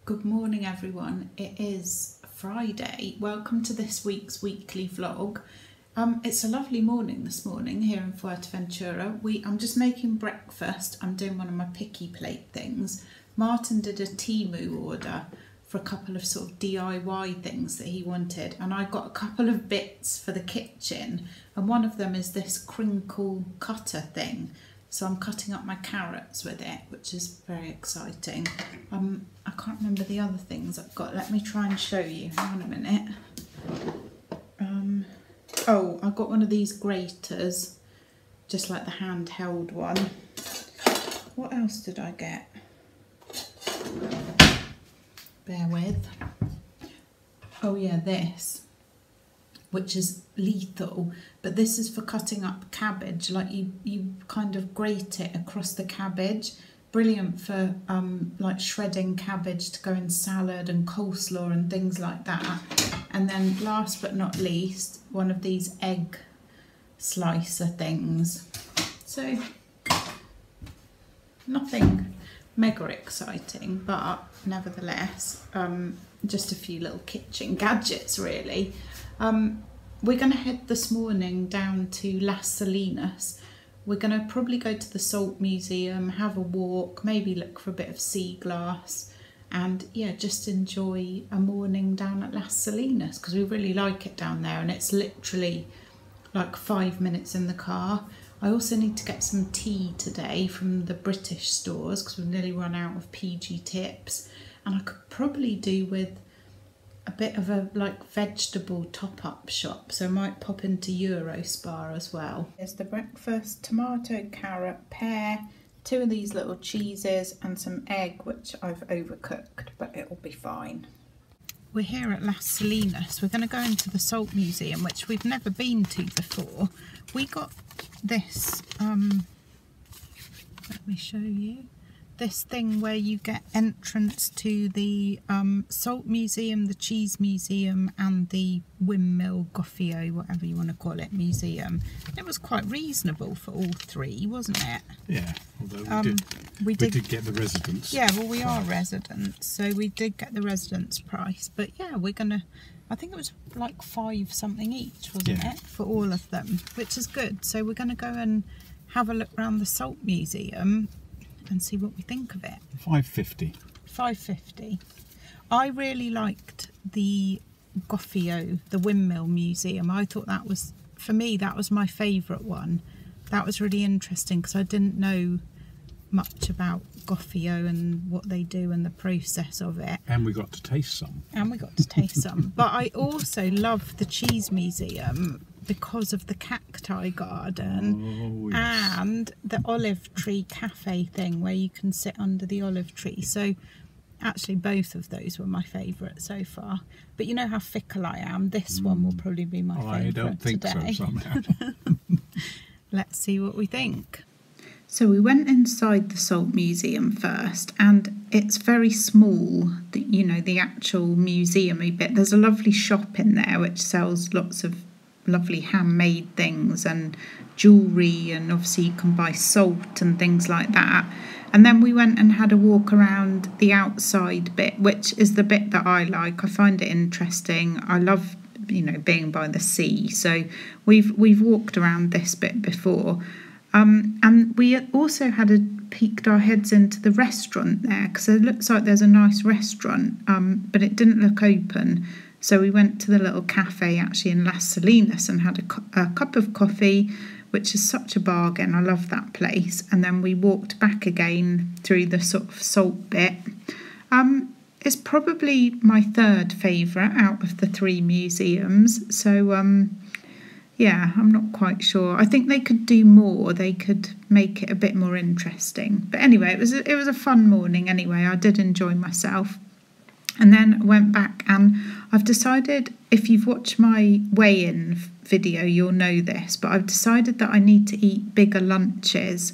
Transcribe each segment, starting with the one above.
Good morning everyone, it is Friday. Welcome to this week's weekly vlog. It's a lovely morning this morning here in Fuerteventura. I'm just making breakfast. I'm doing one of my picky plate things. Martin did a Temu order for a couple of sort of DIY things that he wanted, and I got a couple of bits for the kitchen, and one of them is this crinkle cutter thing. So I'm cutting up my carrots with it, which is very exciting. I can't remember the other things I've got. Let me try and show you. Hang on a minute. Oh, I got one of these graters, just like the handheld one. What else did I get? Bear with. Oh yeah, this, which is lethal, but this is for cutting up cabbage. Like you kind of grate it across the cabbage. Brilliant for like shredding cabbage to go in salad and coleslaw and things like that. And then last but not least, one of these egg slicer things. So nothing mega exciting, but nevertheless, just a few little kitchen gadgets really. We're going to head this morning down to Las Salinas. We're going to probably go to the Salt Museum, have a walk, maybe look for a bit of sea glass, and yeah, just enjoy a morning down at Las Salinas because we really like it down there, and it's literally like 5 minutes in the car. I also need to get some tea today from the British stores because we've nearly run out of PG tips, and I could probably do with a bit of a like vegetable top-up shop, so I might pop into Eurospar as well. Here's the breakfast: tomato, carrot, pear, 2 of these little cheeses and some egg which I've overcooked, but it'll be fine. We're here at Las Salinas. We're going to go into the Salt Museum, which we've never been to before. We got this, let me show you. This thing where you get entrance to the Salt Museum, the Cheese Museum and the Windmill Goffio, whatever you want to call it, museum. It was quite reasonable for all 3, wasn't it? Yeah, although we did get the residence. Yeah, well we are residents, so we did get the residence price. But yeah, we're gonna, I think it was like 5 something each, wasn't it, for all of them, which is good. So we're gonna go and have a look around the Salt Museum and see what we think of it. $5.50. $5.50. I really liked the Goffio, the Windmill Museum. I thought that was, for me, that was my favourite one. That was really interesting because I didn't know much about Goffio and what they do and the process of it. And we got to taste some. And we got to taste some. But I also love the Cheese Museum because of the cacti garden and the olive tree cafe thing where you can sit under the olive tree. So actually both of those were my favourite so far. But you know how fickle I am. This one will probably be my favourite today. I don't think so somehow. Let's see what we think. So we went inside the Salt Museum first, and it's very small, you know, the actual museum-y bit. There's a lovely shop in there which sells lots of lovely handmade things and jewellery, and obviously you can buy salt and things like that. And then we went and had a walk around the outside bit, which is the bit that I like. I find it interesting. I love, you know, being by the sea, so we've walked around this bit before. And we also peeked our heads into the restaurant there because it looks like there's a nice restaurant, but it didn't look open. So we went to the little cafe actually in Las Salinas and had a cup of coffee, which is such a bargain. I love that place. And then we walked back again through the sort of salt bit. It's probably my 3rd favourite out of the 3 museums. So yeah, I'm not quite sure. I think they could do more. They could make it a bit more interesting. But anyway, it was a fun morning anyway. I did enjoy myself. And then went back, and I've decided, if you've watched my weigh-in video, you'll know this, but I've decided that I need to eat bigger lunches.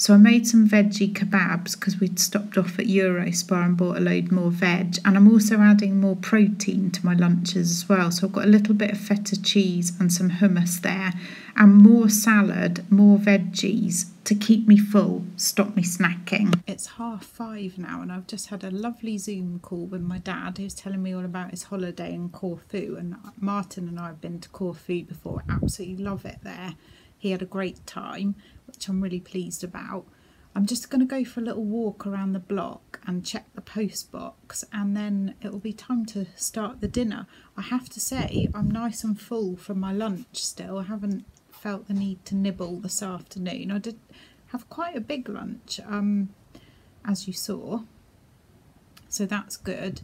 So I made some veggie kebabs because we'd stopped off at Eurospar and bought a load more veg. And I'm also adding more protein to my lunches as well. So I've got a little bit of feta cheese and some hummus there, and more salad, more veggies to keep me full, stop me snacking. It's 5:30 now, and I've just had a lovely Zoom call with my dad, who's telling me all about his holiday in Corfu. And Martin and I have been to Corfu before, absolutely love it there. He had a great time, which I'm really pleased about. I'm just going to go for a little walk around the block and check the post box, and then it will be time to start the dinner. I have to say, I'm nice and full from my lunch still. I haven't felt the need to nibble this afternoon. I did have quite a big lunch, as you saw, so that's good.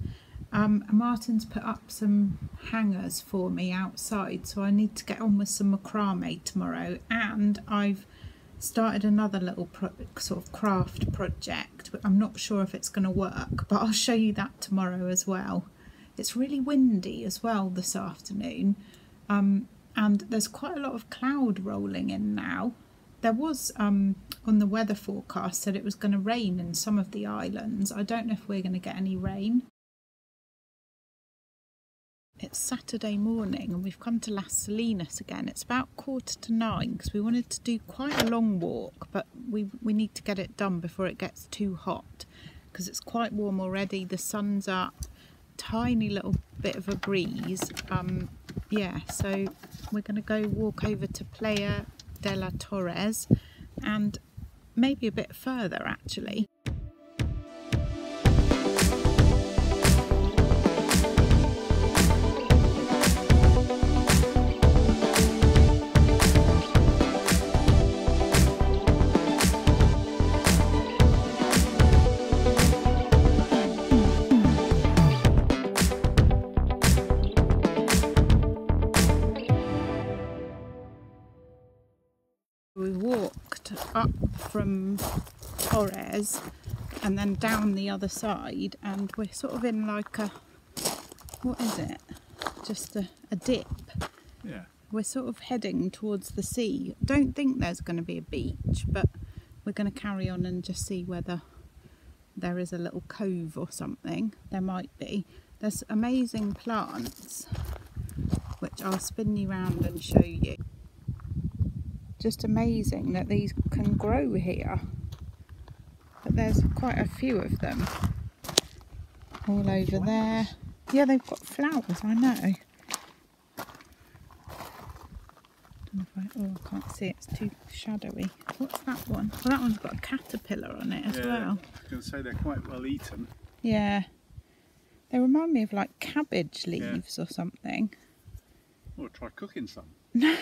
Martin's put up some hangers for me outside, so I need to get on with some macrame tomorrow, and I've started another little sort of craft project, but I'm not sure if it's going to work, but I'll show you that tomorrow as well. It's really windy as well this afternoon, and there's quite a lot of cloud rolling in now. There was on the weather forecast said it was going to rain in some of the islands. I don't know if we're going to get any rain. It's Saturday morning and we've come to Las Salinas again. It's about 8:45 because we wanted to do quite a long walk, but we need to get it done before it gets too hot because it's quite warm already. The sun's up, tiny little bit of a breeze. Yeah, so we're going to go walk over to Playa de la Torres and maybe a bit further actually. We walked up from Torres and then down the other side, and we're sort of in like a, what is it? Just a dip. Yeah. We're sort of heading towards the sea. Don't think there's going to be a beach, but we're going to carry on and just see whether there is a little cove or something. There might be. There's amazing plants, which I'll spin you round and show you. Just amazing that these can grow here, but there's quite a few of them all over there. Yeah, they've got flowers, I know. I can't see, it's too shadowy. What's that one? Well, that one's got a caterpillar on it as well. I was going to say they're quite well eaten. Yeah, they remind me of like cabbage leaves or something. Or try cooking some. No.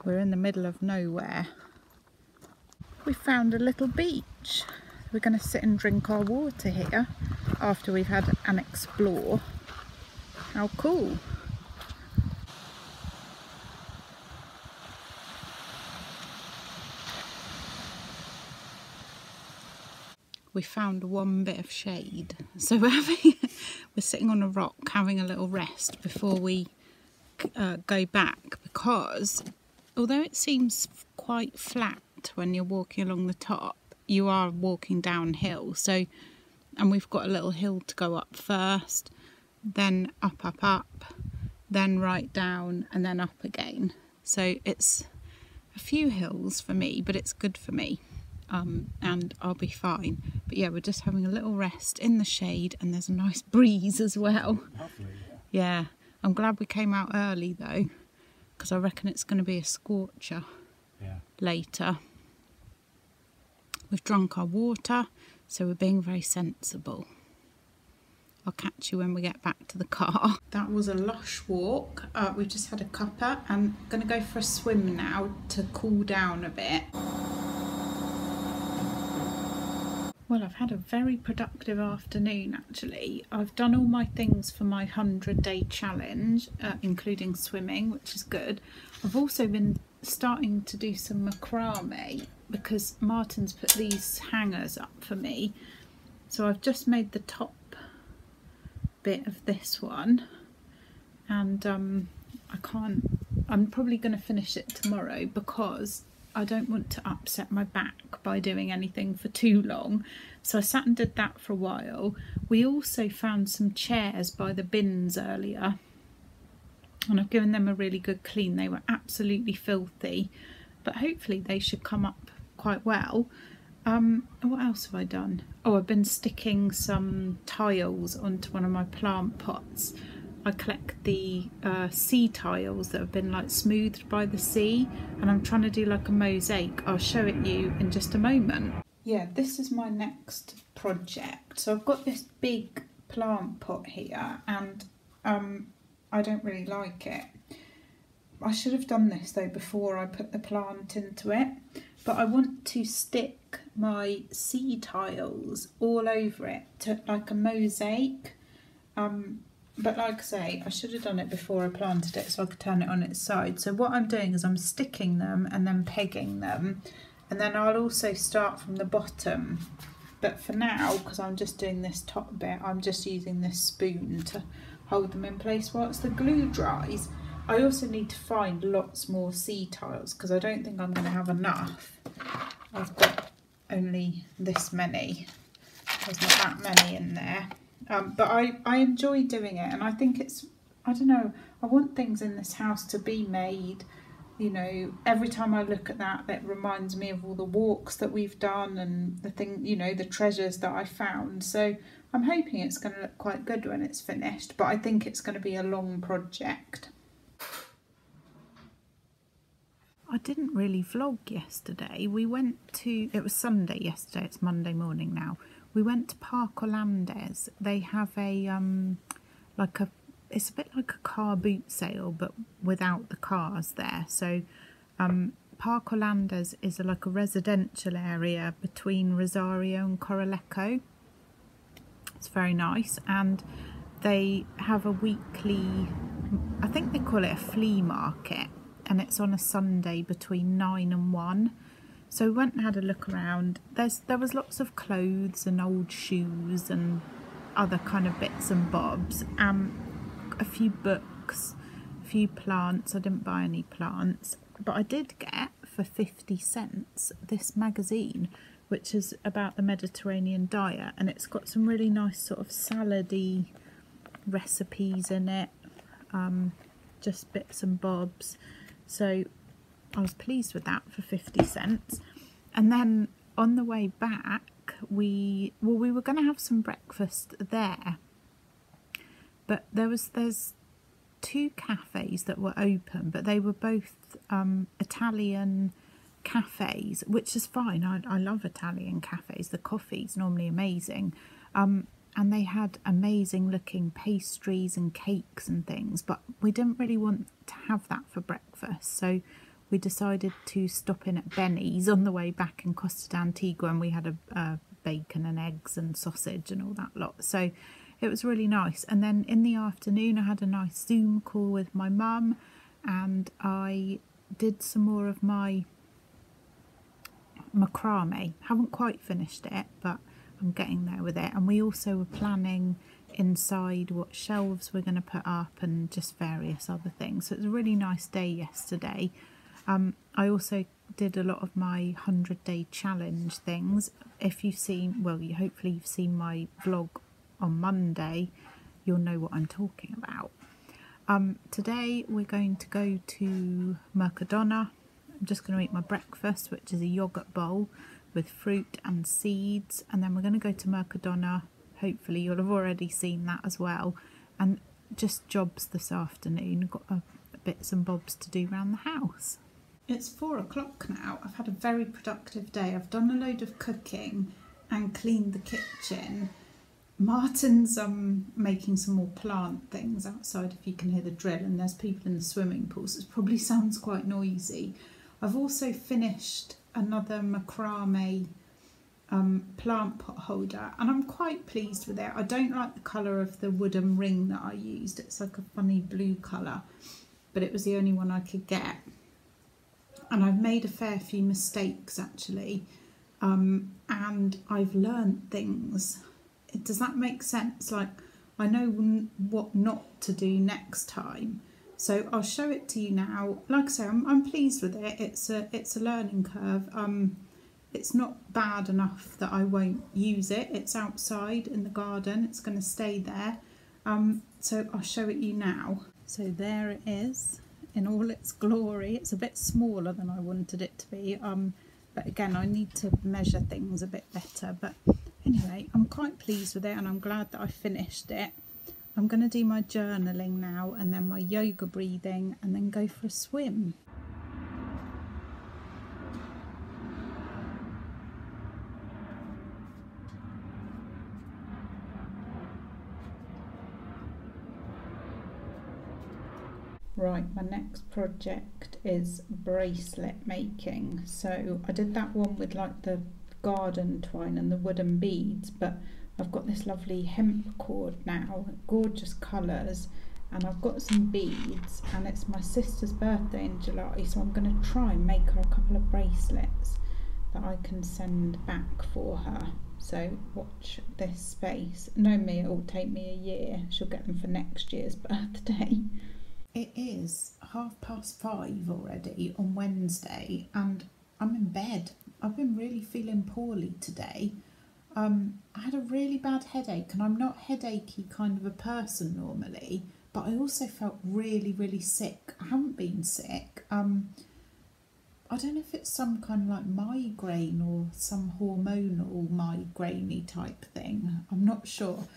We're in the middle of nowhere. We found a little beach. We're going to sit and drink our water here after we've had an explore. How cool. We found one bit of shade. So we're sitting on a rock having a little rest before we go back, because although it seems quite flat when you're walking along the top, you are walking downhill. So, and we've got a little hill to go up first, then up, then right down, and then up again. So it's a few hills for me, but it's good for me, and I'll be fine. But yeah, we're just having a little rest in the shade, and there's a nice breeze as well. Lovely, yeah. I'm glad we came out early though, because I reckon it's going to be a scorcher later. We've drunk our water, so we're being very sensible. I'll catch you when we get back to the car. That was a lush walk. We've just had a cuppa and I'm going to go for a swim now to cool down a bit. Well, I've had a very productive afternoon actually. I've done all my things for my 100-day challenge, including swimming, which is good. I've also been starting to do some macrame because Martin's put these hangers up for me. So I've just made the top bit of this one, and I can't I'm probably going to finish it tomorrow because I don't want to upset my back by doing anything for too long. So I sat and did that for a while. We also found some chairs by the bins earlier, and I've given them a really good clean. They were absolutely filthy, but hopefully they should come up quite well. What else have I done? Oh, I've been sticking some tiles onto one of my plant pots. I collect the sea tiles that have been like smoothed by the sea, and I'm trying to do like a mosaic. I'll show it you in just a moment. Yeah, this is my next project. So I've got this big plant pot here, and I don't really like it. I should have done this though before I put the plant into it, but I want to stick my sea tiles all over it to like a mosaic. But like I say, I should have done it before I planted it so I could turn it on its side. So what I'm doing is I'm sticking them and then pegging them, and then I'll also start from the bottom. But for now, because I'm just doing this top bit, I'm just using this spoon to hold them in place whilst the glue dries. I also need to find lots more sea tiles because I don't think I'm going to have enough. I've got only this many. There's not that many in there. But I enjoy doing it, and I think it's, I don't know, I want things in this house to be made, you know, every time I look at that, that reminds me of all the walks that we've done and the thing, you know, the treasures that I found. So I'm hoping it's going to look quite good when it's finished, but I think it's going to be a long project. I didn't really vlog yesterday. We went to, it was Sunday yesterday, it's Monday morning now. We went to Park Hollandes. They have a, it's a bit like a car boot sale, but without the cars there. So Park Hollandes is like a residential area between Rosario and Coralejo. It's very nice, and they have a weekly, I think they call it a flea market, and it's on a Sunday between 9 and 1. So we went and had a look around. There was lots of clothes and old shoes and other kind of bits and bobs. A few books, a few plants. I didn't buy any plants, but I did get for 50 cents this magazine, which is about the Mediterranean diet, and it's got some really nice sort of salady recipes in it, just bits and bobs. So I was pleased with that for 50 cents. And then on the way back, we were going to have some breakfast there, but there's two cafes that were open, but they were both Italian cafes, which is fine. I love Italian cafes. The coffee's normally amazing, and they had amazing looking pastries and cakes and things, but we didn't really want to have that for breakfast, so we decided to stop in at Benny's on the way back in Costa d'Antigua, and we had a bacon and eggs and sausage and all that lot. So it was really nice. And then in the afternoon I had a nice Zoom call with my mum, and I did some more of my macrame. Haven't quite finished it, but I'm getting there with it. And we also were planning inside what shelves we're going to put up and just various other things. So it was a really nice day yesterday. I also did a lot of my 100-day challenge things. If you've seen, well, hopefully you've seen my vlog on Monday, you'll know what I'm talking about. Today we're going to go to Mercadona. I'm just going to eat my breakfast, which is a yogurt bowl with fruit and seeds, and then we're going to go to Mercadona. Hopefully you'll have already seen that as well, and just jobs this afternoon. Got bits and bobs to do around the house. It's 4 o'clock now. I've had a very productive day. I've done a load of cooking and cleaned the kitchen. Martin's making some more plant things outside, if you can hear the drill, and there's people in the swimming pool, so it probably sounds quite noisy. I've also finished another macrame plant pot holder, and I'm quite pleased with it. I don't like the colour of the wooden ring that I used. It's like a funny blue colour, but it was the only one I could get. And I've made a fair few mistakes actually, and I've learned things. Does that make sense? Like, I know what not to do next time, So I'll show it to you now. Like I say, I'm pleased with it. It's a learning curve. It's not bad enough that I won't use it. It's outside in the garden. It's going to stay there. So I'll show it you now. So there it is in all its glory. It's a bit smaller than I wanted it to be. But again, I need to measure things a bit better. But anyway, I'm quite pleased with it and I'm glad that I finished it. I'm going to do my journaling now and then my yoga breathing and then go for a swim. Right, my next project is bracelet making. So I did that one with like the garden twine and the wooden beads, but I've got this lovely hemp cord now, gorgeous colours, and I've got some beads, and it's my sister's birthday in July, so I'm going to try and make her a couple of bracelets that I can send back for her. So watch this space. Know me, it will take me a year. She'll get them for next year's birthday. It is 5:30 already on Wednesday and I'm in bed. I've been really feeling poorly today. I had a really bad headache and I'm not headachy kind of a person normally, but I also felt really, really sick. I haven't been sick. I don't know if it's some kind of like migraine or some hormonal migraine-y type thing. I'm not sure.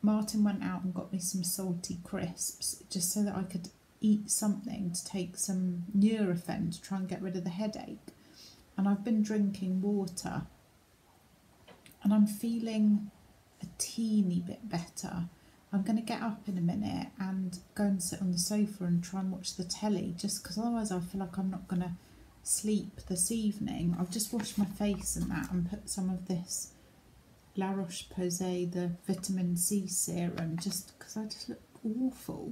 Martin went out and got me some salty crisps just so that I could eat something to take some Nurofen to try and get rid of the headache. And I've been drinking water and I'm feeling a teeny bit better. I'm going to get up in a minute and go and sit on the sofa and try and watch the telly, just because otherwise I feel like I'm not going to sleep this evening. I've just washed my face and that and put some of this La Roche-Posay, the vitamin C serum, just because I just look awful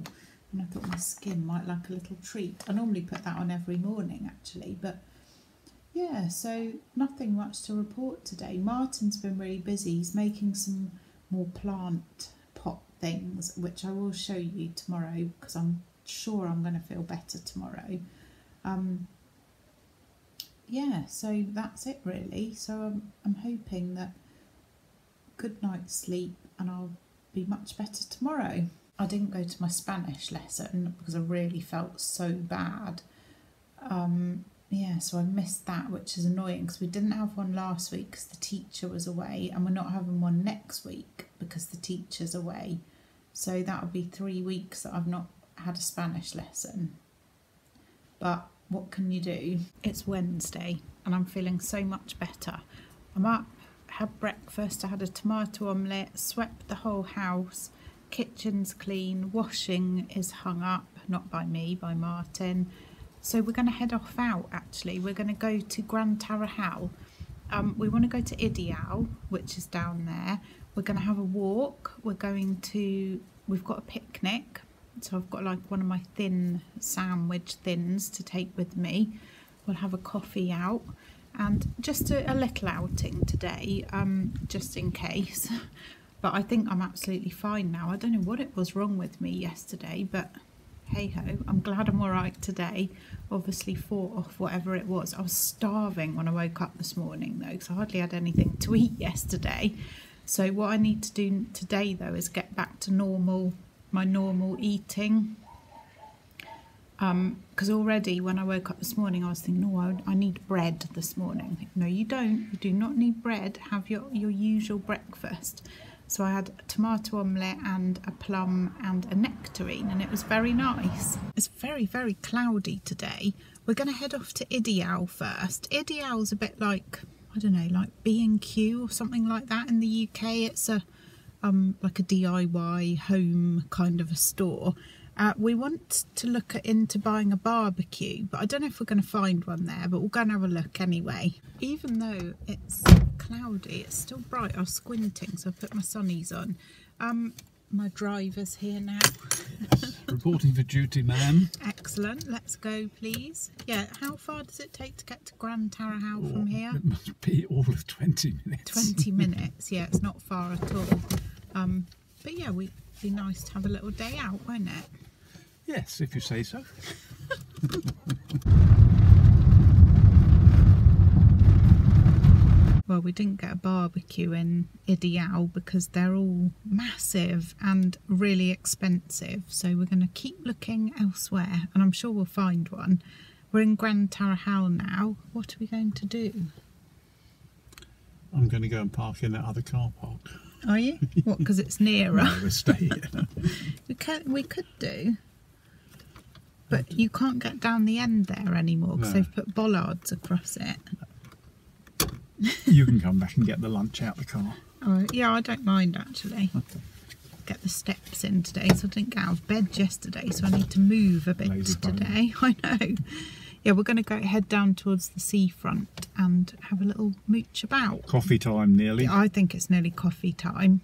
and I thought my skin might like a little treat. I normally put that on every morning actually, but yeah, so nothing much to report today. Martin's been really busy. He's making some more plant pot things, which I will show you tomorrow because I'm sure I'm going to feel better tomorrow. Yeah, so that's it really. So I'm hoping that good night's sleep and I'll be much better tomorrow. I didn't go to my Spanish lesson because I really felt so bad. Yeah, so I missed that, which is annoying because we didn't have one last week because the teacher was away, and we're not having one next week because the teacher's away. So that'll be 3 weeks that I've not had a Spanish lesson. But what can you do? It's Wednesday and I'm feeling so much better. I'm up, had breakfast, I had a tomato omelette, swept the whole house, kitchen's clean, washing is hung up, not by me, by Martin. So we're going to head off out actually. We're going to go to Gran Tarajal. We want to go to Ideal, which is down there. We're going to have a walk. We've got a picnic. So I've got like one of my thin sandwich thins to take with me. We'll have a coffee out and just a little outing today, just in case. But I think I'm absolutely fine now. I don't know what it was wrong with me yesterday, but hey ho, I'm glad I'm all right today. Obviously fought off whatever it was. I was starving when I woke up this morning though, because I hardly had anything to eat yesterday. So what I need to do today though is get back to my normal eating. Because already when I woke up this morning I was thinking, oh, I need bread this morning. No, you don't. You do not need bread. Have your usual breakfast. So I had a tomato omelette and a plum and a nectarine, and it was very nice. It's very, very cloudy today. We're going to head off to Ideal first. Ideal's a bit like, I don't know, like B&Q or something like that in the UK. It's a like a DIY home kind of a store. We want to look into buying a barbecue, but I don't know if we're going to find one there, but we'll go and have a look anyway. Even though it's cloudy, it's still bright. I was squinting, so I put my sunnies on. My driver's here now. Reporting for duty, ma'am. Excellent. Let's go, please. Yeah, how far does it take to get to Gran Tarajal from here? It must be all of 20 minutes. 20 minutes, yeah, it's not far at all. But yeah, it'd be nice to have a little day out, won't it? Yes, if you say so. Well, we didn't get a barbecue in Ideal because they're all massive and really expensive. So we're going to keep looking elsewhere, and I'm sure we'll find one. We're in Grand Tarahal now. What are we going to do? I'm going to go and park in that other car park. Are you? What, because it's nearer? No, we'll stay here. We could do. But you can't get down the end there anymore because they've put bollards across it. You can come back and get the lunch out the car. Oh, yeah, I don't mind actually. Okay. Get the steps in today, so I didn't get out of bed yesterday, so I need to move a bit Lazy today. I know. Yeah, we're going to head down towards the seafront and have a little mooch about. Coffee time nearly. I think it's nearly coffee time.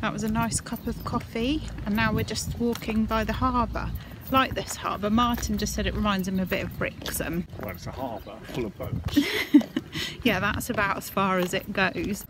That was a nice cup of coffee, and now we're just walking by the harbour. Like this harbour, Martin just said it reminds him a bit of Brixham. Well, it's a harbour full of boats. Yeah, that's about as far as it goes.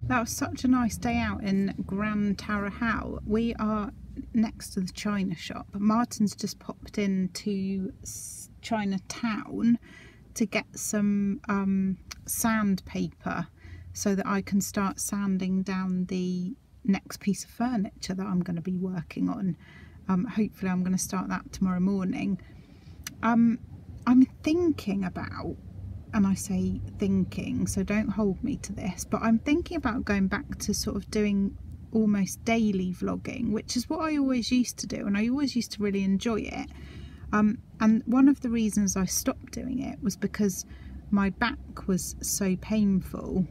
That was such a nice day out in Grand Tarahal. We are next to the China shop. Martin's just popped into Chinatown to get some sandpaper so that I can start sanding down the next piece of furniture that I'm going to be working on. Hopefully I'm going to start that tomorrow morning. I'm thinking about, and I say thinking, so don't hold me to this, but I'm thinking about going back to sort of doing almost daily vlogging, which is what I always used to do, and I always used to really enjoy it. And one of the reasons I stopped doing it was because my back was so painful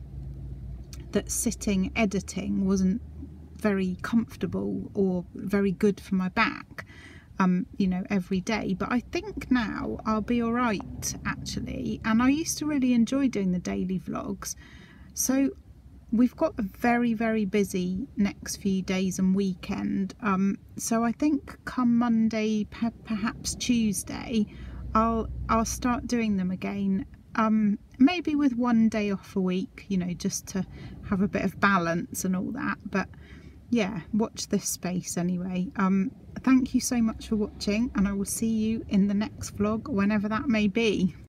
that sitting editing wasn't very comfortable or very good for my back. You know, every day. But I think now I'll be all right actually, and I used to really enjoy doing the daily vlogs. So we've got a very, very busy next few days and weekend, so I think come Monday, perhaps Tuesday, I'll start doing them again, maybe with one day off a week, you know, just to have a bit of balance and all that. But yeah, watch this space anyway. Thank you so much for watching, and I will see you in the next vlog, whenever that may be.